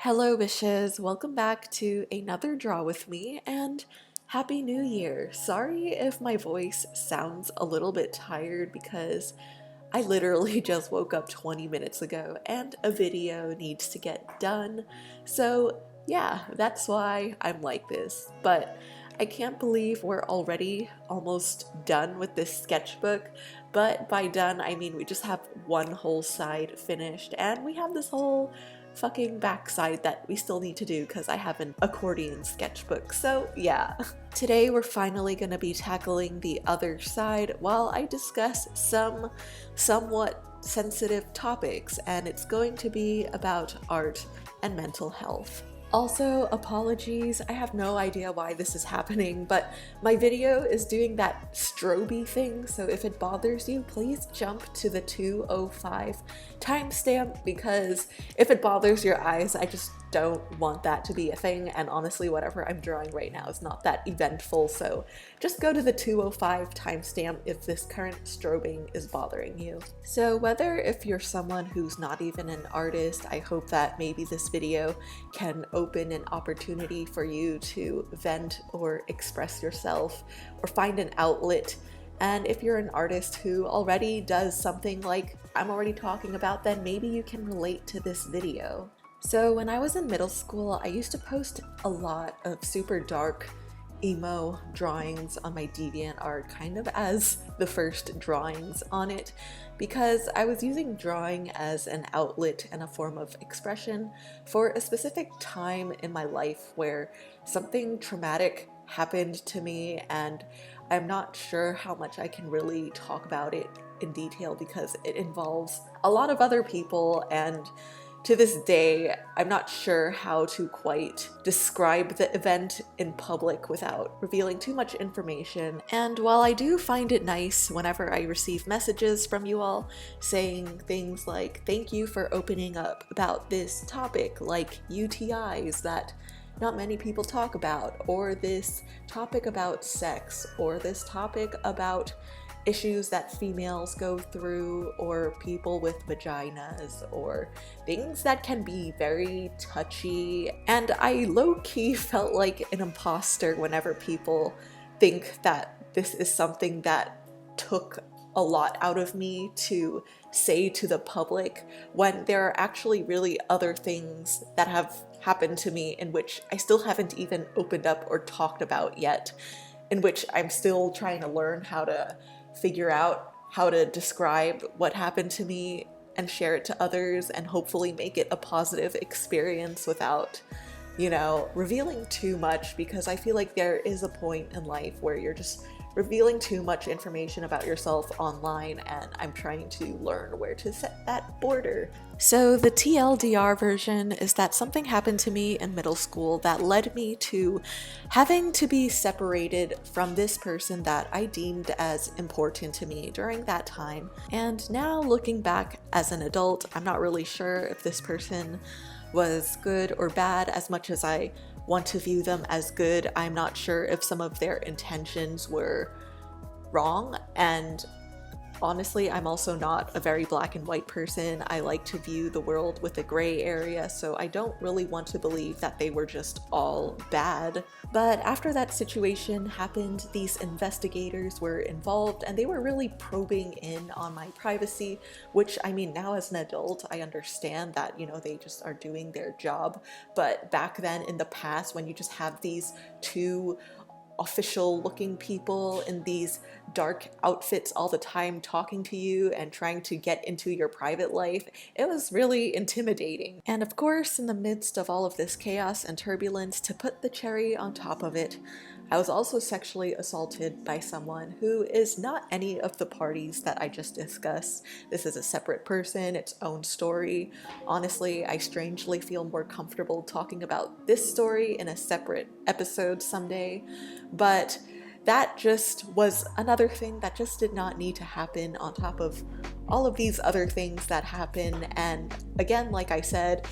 Hello wishes, welcome back to another draw with me and Happy New Year. Sorry if my voice sounds a little bit tired because I literally just woke up 20 minutes ago and a video needs to get done. So yeah, that's why I'm like this. But I can't believe we're already almost done with this sketchbook. But by done, I mean we just have one whole side finished and we have this whole fucking backside that we still need to do because I have an accordion sketchbook. So yeah. Today we're finally going to be tackling the other side while I discuss some somewhat sensitive topics, and it's going to be about art and mental health. Also, apologies, I have no idea why this is happening, but my video is doing that strobe thing, so if it bothers you, please jump to the 2:05 timestamp, because if it bothers your eyes, I just don't want that to be a thing, and honestly, whatever I'm drawing right now is not that eventful, so just go to the 2:05 timestamp if this current strobing is bothering you. So whether if you're someone who's not even an artist, I hope that maybe this video can open an opportunity for you to vent or express yourself or find an outlet. And if you're an artist who already does something like I'm already talking about, then maybe you can relate to this video. So when I was in middle school, I used to post a lot of super dark emo drawings on my DeviantArt, kind of as the first drawings on it, because I was using drawing as an outlet and a form of expression for a specific time in my life where something traumatic happened to me, and I'm not sure how much I can really talk about it in detail because it involves a lot of other people, and to this day, I'm not sure how to quite describe the event in public without revealing too much information. And while I do find it nice whenever I receive messages from you all saying things like, thank you for opening up about this topic, like UTIs that not many people talk about, or this topic about sex, or this topic about issues that females go through, or people with vaginas, or things that can be very touchy. And I low-key felt like an imposter whenever people think that this is something that took a lot out of me to say to the public, when there are actually really other things that have happened to me in which I still haven't even opened up or talked about yet, in which I'm still trying to learn how to figure out how to describe what happened to me and share it to others and hopefully make it a positive experience without, revealing too much, because I feel like there is a point in life where you're just revealing too much information about yourself online, and I'm trying to learn where to set that border. So the TLDR version is that something happened to me in middle school that led me to having to be separated from this person that I deemed as important to me during that time. And now looking back as an adult, I'm not really sure if this person was good or bad. As much as I want to view them as good, I'm not sure if some of their intentions were wrong. And honestly, I'm also not a very black and white person. I like to view the world with a gray area, so I don't really want to believe that they were just all bad. But after that situation happened, these investigators were involved and they were really probing in on my privacy, which, I mean, now as an adult, I understand that, they just are doing their job. But back then in the past, when you just have these two official looking people in these dark outfits all the time talking to you and trying to get into your private life, it was really intimidating. And of course, in the midst of all of this chaos and turbulence, to put the cherry on top of it, I was also sexually assaulted by someone who is not any of the parties that I just discussed. This is a separate person, its own story. Honestly, I strangely feel more comfortable talking about this story in a separate episode someday, but that just was another thing that just did not need to happen on top of all of these other things that happen. And again, like I said,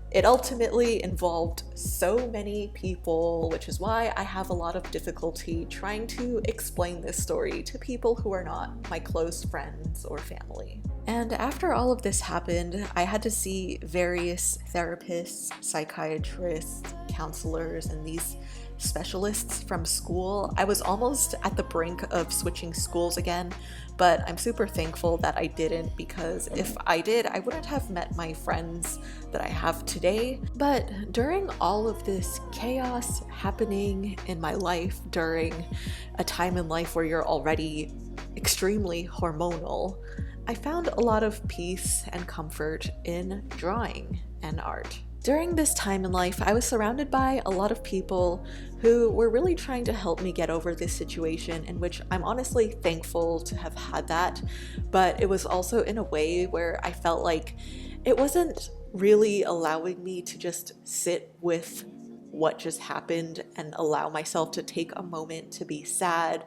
it ultimately involved so many people, which is why I have a lot of difficulty trying to explain this story to people who are not my close friends or family. And after all of this happened, I had to see various therapists, psychiatrists, counselors, and these specialists from school. I was almost at the brink of switching schools again, but I'm super thankful that I didn't, because if I did, I wouldn't have met my friends that I have today. But during all of this chaos happening in my life, during a time in life where you're already extremely hormonal, I found a lot of peace and comfort in drawing and art. During this time in life, I was surrounded by a lot of people who were really trying to help me get over this situation, in which I'm honestly thankful to have had that, but it was also in a way where I felt like it wasn't really allowing me to just sit with what just happened and allow myself to take a moment to be sad,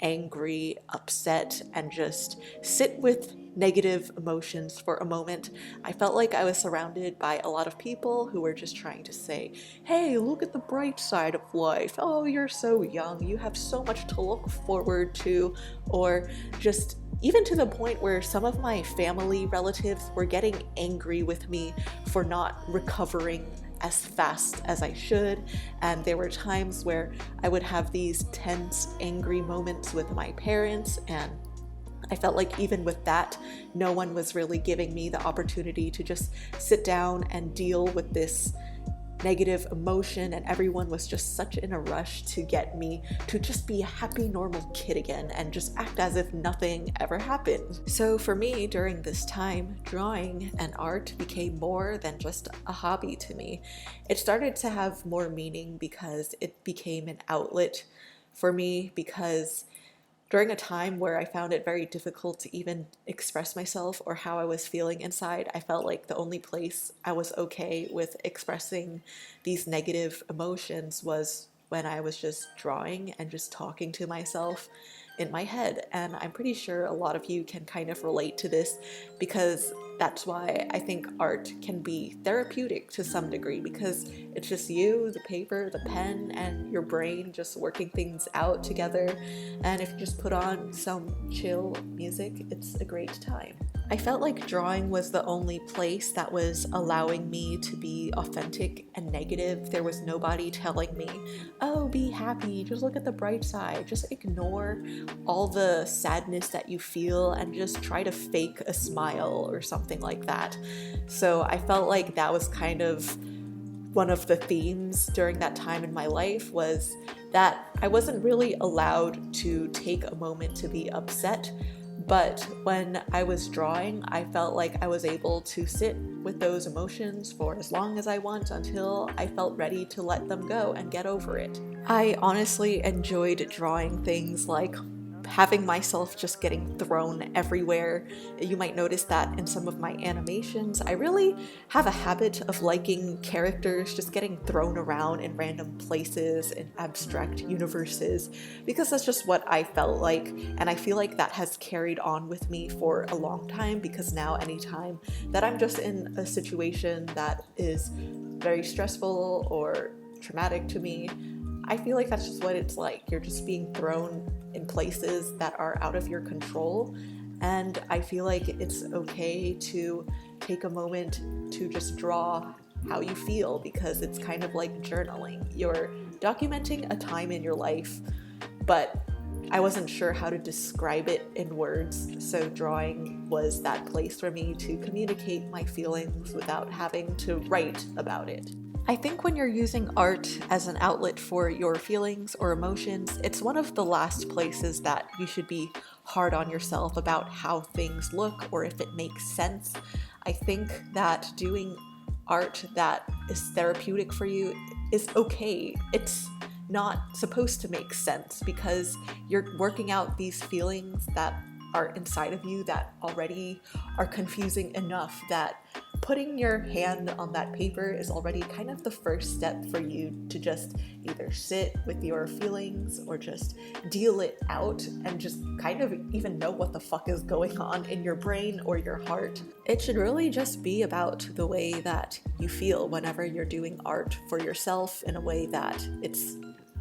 angry, upset, and just sit with negative emotions for a moment. I felt like I was surrounded by a lot of people who were just trying to say, hey, look at the bright side of life. Oh, you're so young. You have so much to look forward to. Or just even to the point where some of my family relatives were getting angry with me for not recovering as fast as I should. And there were times where I would have these tense, angry moments with my parents, and I felt like even with that, no one was really giving me the opportunity to just sit down and deal with this negative emotion, and everyone was just such in a rush to get me to just be a happy, normal kid again and just act as if nothing ever happened. So for me, during this time, drawing and art became more than just a hobby to me. It started to have more meaning because it became an outlet for me, because during a time where I found it very difficult to even express myself or how I was feeling inside, I felt like the only place I was okay with expressing these negative emotions was when I was just drawing and just talking to myself in my head. And I'm pretty sure a lot of you can kind of relate to this, because that's why I think art can be therapeutic to some degree, because it's just you, the paper, the pen, and your brain just working things out together. And if you just put on some chill music, it's a great time. I felt like drawing was the only place that was allowing me to be authentic and negative. There was nobody telling me, oh, be happy, just look at the bright side, just ignore all the sadness that you feel and just try to fake a smile or something like that. So I felt like that was kind of one of the themes during that time in my life, was that I wasn't really allowed to take a moment to be upset. But when I was drawing, I felt like I was able to sit with those emotions for as long as I want until I felt ready to let them go and get over it. I honestly enjoyed drawing things like having myself just getting thrown everywhere. You might notice that in some of my animations. I really have a habit of liking characters just getting thrown around in random places in abstract universes, because that's just what I felt like, and I feel like that has carried on with me for a long time, because now anytime that I'm just in a situation that is very stressful or traumatic to me, I feel like that's just what it's like. You're just being thrown in places that are out of your control, and I feel like it's okay to take a moment to just draw how you feel, because it's kind of like journaling. You're documenting a time in your life, but I wasn't sure how to describe it in words, so drawing was that place for me to communicate my feelings without having to write about it. I think when you're using art as an outlet for your feelings or emotions, it's one of the last places that you should be hard on yourself about how things look or if it makes sense. I think that doing art that is therapeutic for you is okay. It's not supposed to make sense, because you're working out these feelings that are inside of you that already are confusing enough that putting your hand on that paper is already kind of the first step for you to just either sit with your feelings or just deal it out and just kind of even know what the fuck is going on in your brain or your heart. It should really just be about the way that you feel whenever you're doing art for yourself, in a way that it's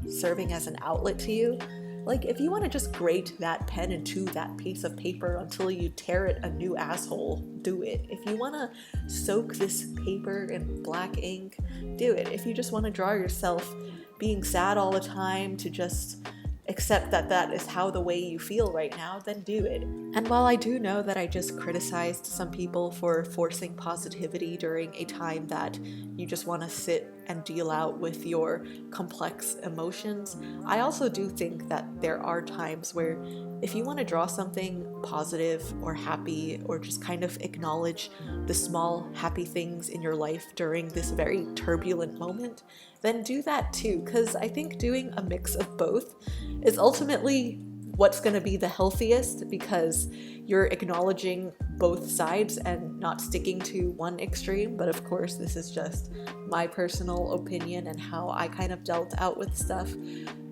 serving as an outlet to you. Like, if you want to just grate that pen into that piece of paper until you tear it a new asshole, do it. If you want to soak this paper in black ink, do it. If you just want to draw yourself being sad all the time to just accept that that is how the way you feel right now, then do it. And while I do know that I just criticized some people for forcing positivity during a time that you just want to sit and deal out with your complex emotions, I also do think that there are times where if you want to draw something positive or happy, or just kind of acknowledge the small happy things in your life during this very turbulent moment, then do that too, because I think doing a mix of both is ultimately what's going to be the healthiest, because you're acknowledging both sides and not sticking to one extreme. But of course, this is just my personal opinion and how I kind of dealt out with stuff,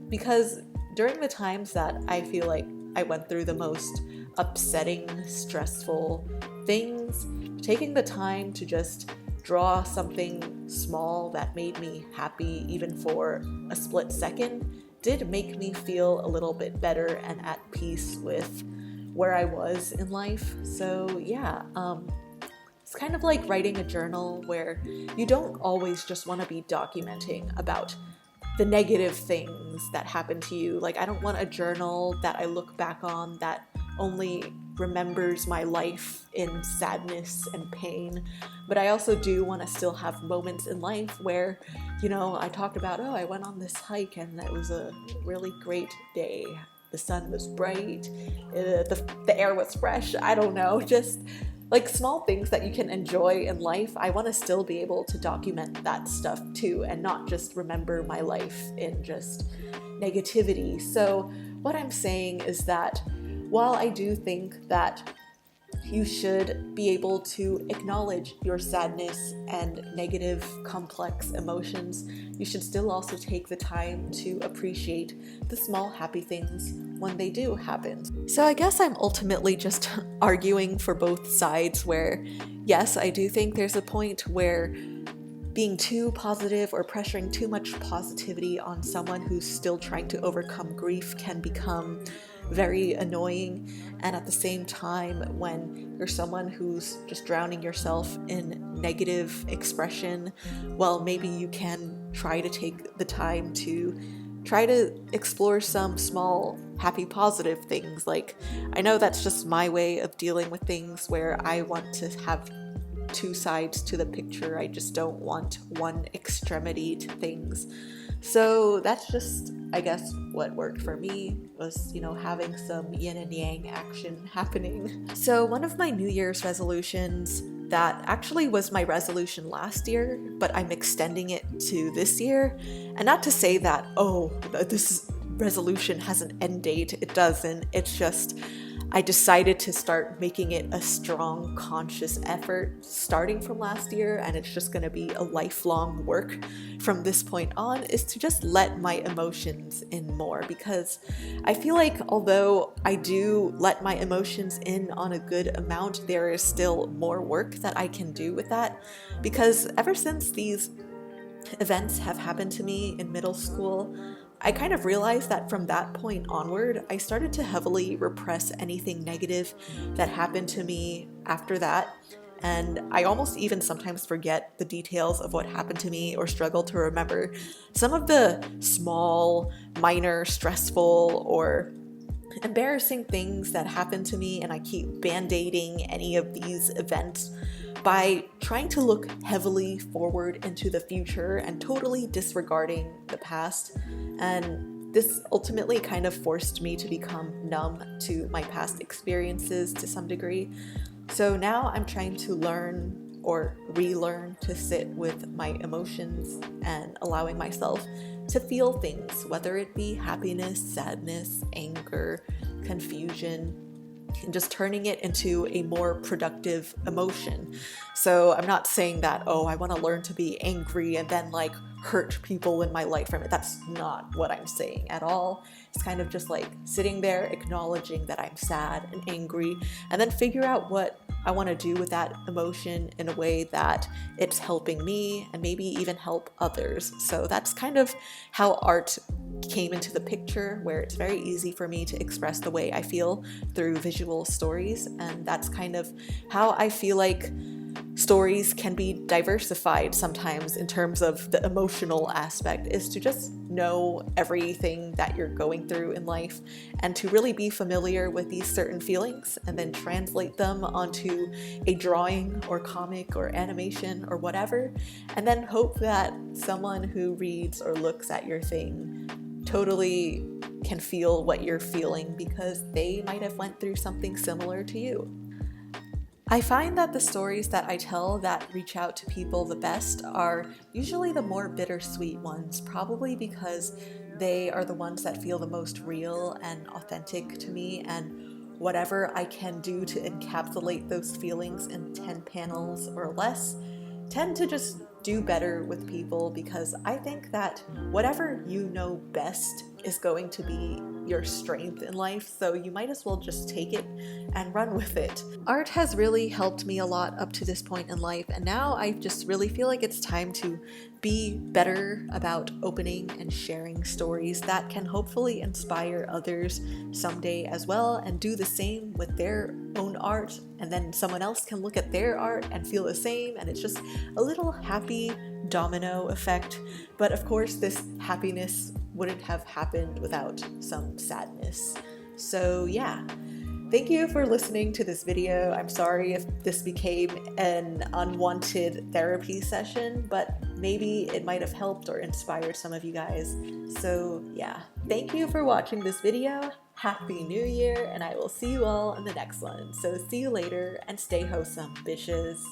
because during the times that I feel like I went through the most upsetting, stressful things, taking the time to just draw something small that made me happy even for a split second did make me feel a little bit better and at peace with where I was in life. So yeah, it's kind of like writing a journal where you don't always just want to be documenting about the negative things that happen to you. Like, I don't want a journal that I look back on that only remembers my life in sadness and pain, but I also do want to still have moments in life where, you know, I talked about, oh, I went on this hike and it was a really great day. The sun was bright, the air was fresh. I don't know, just like small things that you can enjoy in life. I want to still be able to document that stuff too, and not just remember my life in just negativity. So what I'm saying is that while I do think that you should be able to acknowledge your sadness and negative, complex emotions, you should still also take the time to appreciate the small happy things when they do happen. So I guess I'm ultimately just arguing for both sides, where yes, I do think there's a point where being too positive or pressuring too much positivity on someone who's still trying to overcome grief can become very annoying. And at the same time, when you're someone who's just drowning yourself in negative expression, well, maybe you can try to take the time to try to explore some small happy positive things. Like, I know that's just my way of dealing with things, where I want to have two sides to the picture. I just don't want one extremity to things. So that's just, I guess, what worked for me was, you know, having some yin and yang action happening. So one of my New Year's resolutions that actually was my resolution last year, but I'm extending it to this year. And not to say that, oh, this resolution has an end date. It doesn't. It's just I decided to start making it a strong, conscious effort starting from last year, and it's just going to be a lifelong work from this point on, is to just let my emotions in more. Because I feel like although I do let my emotions in on a good amount, there is still more work that I can do with that. Because ever since these events have happened to me in middle school, I kind of realized that from that point onward, I started to heavily repress anything negative that happened to me after that. And I almost even sometimes forget the details of what happened to me, or struggle to remember some of the small, minor, stressful, or embarrassing things that happened to me, and I keep band-aiding any of these events by trying to look heavily forward into the future and totally disregarding the past. And this ultimately kind of forced me to become numb to my past experiences to some degree. So now I'm trying to learn or relearn to sit with my emotions and allowing myself to feel things, whether it be happiness, sadness, anger, confusion, and just turning it into a more productive emotion. So I'm not saying that, oh, I want to learn to be angry and then like hurt people in my life from it. That's not what I'm saying at all. It's kind of just like sitting there, acknowledging that I'm sad and angry, and then figure out what I want to do with that emotion in a way that it's helping me and maybe even help others. So that's kind of how art came into the picture, where it's very easy for me to express the way I feel through visual stories. And that's kind of how I feel like stories can be diversified sometimes in terms of the emotional aspect, is to just know everything that you're going through in life and to really be familiar with these certain feelings and then translate them onto a drawing or comic or animation or whatever, and then hope that someone who reads or looks at your thing totally can feel what you're feeling because they might have went through something similar to you. I find that the stories that I tell that reach out to people the best are usually the more bittersweet ones, probably because they are the ones that feel the most real and authentic to me, and whatever I can do to encapsulate those feelings in 10 panels or less tend to just do better with people, because I think that whatever you know best is going to be your strength in life, so you might as well just take it and run with it. Art has really helped me a lot up to this point in life, and now I just really feel like it's time to be better about opening and sharing stories that can hopefully inspire others someday as well, and do the same with their own art, and then someone else can look at their art and feel the same, and it's just a little happy domino effect. But of course, this happiness wouldn't have happened without some sadness. So yeah, thank you for listening to this video. I'm sorry if this became an unwanted therapy session, but maybe it might have helped or inspired some of you guys. So yeah, thank you for watching this video. Happy New Year, and I will see you all in the next one. So see you later, and stay wholesome, bitches.